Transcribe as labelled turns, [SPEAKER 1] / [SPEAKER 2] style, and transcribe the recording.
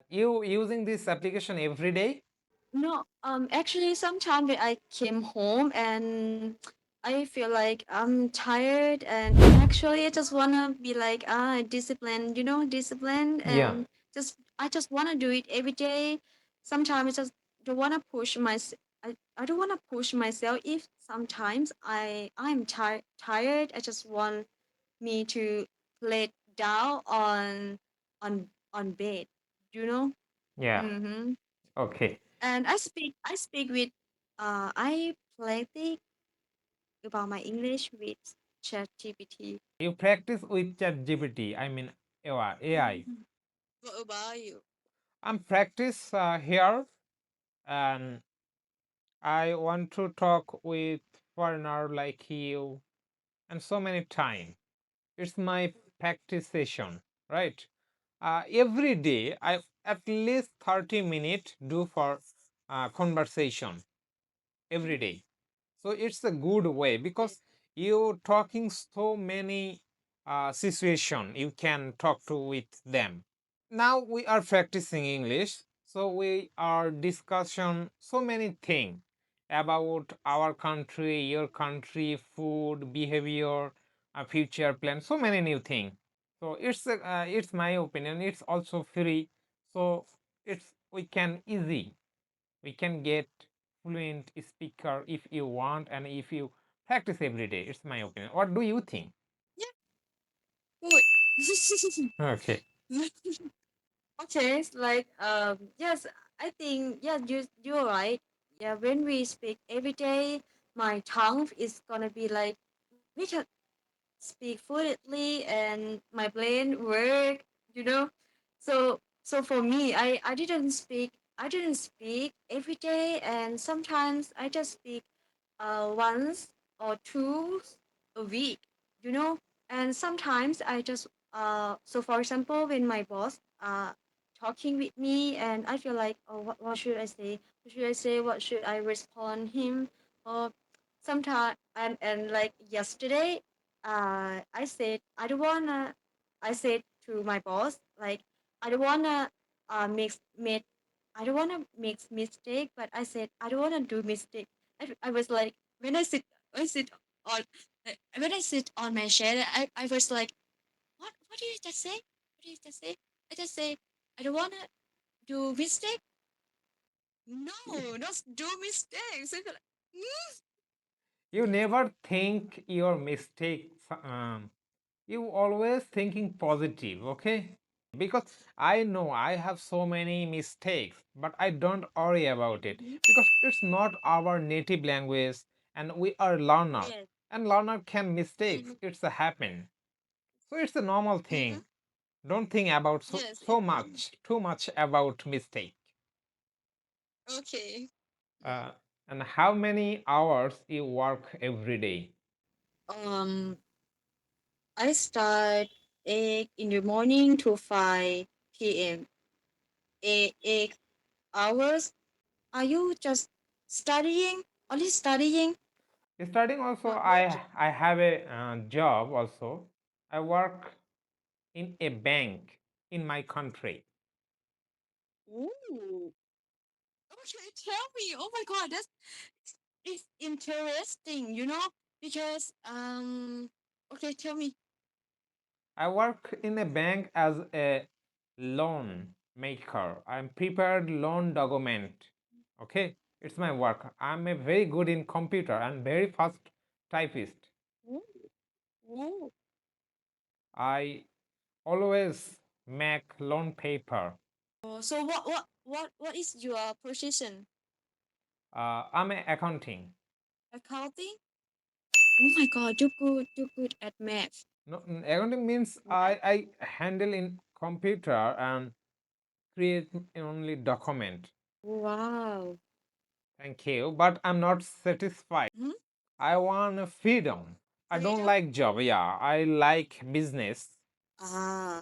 [SPEAKER 1] You using this application every day?
[SPEAKER 2] No, actually, sometimes when I came home and I feel like I'm tired, and actually, I just wanna be like disciplined, disciplined,
[SPEAKER 1] Yeah.
[SPEAKER 2] and I just wanna do it every day. Sometimes I just don't wanna push I don't wanna push myself. If sometimes I'm tired, I just want me to lay down on bed, you know.
[SPEAKER 1] Yeah.
[SPEAKER 2] Mm-hmm.
[SPEAKER 1] Okay.
[SPEAKER 2] And I speak with I practice about my English with ChatGPT.
[SPEAKER 1] You practice with ChatGPT. I mean AI.
[SPEAKER 2] Mhm. What about you?
[SPEAKER 1] I'm practice here, and I want to talk with foreigner like you, and so many time. It's my practice session, right? Every day, I at least 30 minutes do for conversation every day. So it's a good way
[SPEAKER 2] Yes.
[SPEAKER 1] because you talking so many situation you can talk to with them. Now we are practicing English, so we are discussion so many things about our country, your country, food, behavior, future plan, so many new things. So it's my opinion. It's also free, so it's we can easy we can get fluent speaker if you want and if you practice every day. It's my opinion. What do you think?
[SPEAKER 2] Yeah, good.
[SPEAKER 1] Okay.
[SPEAKER 2] Okay, it's like yes, I think yeah, you're right. Yeah, when we speak every day, my tongue is gonna be like we can speak fluently and my brain work, you know. So for me, I didn't speak every day, and sometimes I just speak once or two a week, you know. And sometimes I just so for example, when my boss talking with me and I feel like, oh, what should I say? What should I say? What should I respond him? Or sometimes and like yesterday, I said I don't wanna. I said to my boss like I don't wanna make I don't wanna make mistake, but I said I don't wanna do mistake. I was like when I sit on when I sit on my chair, I was like, what did you just say? What did you just say? I just say I don't wanna do mistake. No, not do mistakes. I feel like,
[SPEAKER 1] You never think your mistakes. You always thinking positive, okay? Because I know I have so many mistakes, but I don't worry about it
[SPEAKER 2] Mhm.
[SPEAKER 1] because it's not our native language and we are learner
[SPEAKER 2] Yes.
[SPEAKER 1] and learner can
[SPEAKER 2] Mm-hmm.
[SPEAKER 1] mistakes. It's a happen. So it's a normal
[SPEAKER 2] Mm-hmm.
[SPEAKER 1] thing. Don't think about
[SPEAKER 2] Yes.
[SPEAKER 1] so much, too much about mistake.
[SPEAKER 2] Okay.
[SPEAKER 1] Uh, and how many hours you work every day?
[SPEAKER 2] Um, I start 8 in the morning to 5 p.m. 8 hours. Are you just studying? Only studying?
[SPEAKER 1] Starting also,
[SPEAKER 2] What?
[SPEAKER 1] I have a job also. I work in a bank in my country.
[SPEAKER 2] Ooh. Okay, tell me. Oh my God, that's it's interesting. Because Okay, tell me.
[SPEAKER 1] I work in a bank as a loan maker. I'm prepared loan document. Okay, it's my work. I'm a very good in computer and very fast typist.
[SPEAKER 2] Ooh. Ooh.
[SPEAKER 1] I always make loan paper.
[SPEAKER 2] Oh, so what is your position?
[SPEAKER 1] I'm a accounting.
[SPEAKER 2] Accounting? Oh my God, you're good at math.
[SPEAKER 1] No, accounting means
[SPEAKER 2] Math?
[SPEAKER 1] I handle in computer and create only document.
[SPEAKER 2] Wow.
[SPEAKER 1] Thank you, but I'm not satisfied.
[SPEAKER 2] Hmm?
[SPEAKER 1] I want a freedom. I don't
[SPEAKER 2] Freedom?
[SPEAKER 1] like job. Yeah, I like business.
[SPEAKER 2] Ah.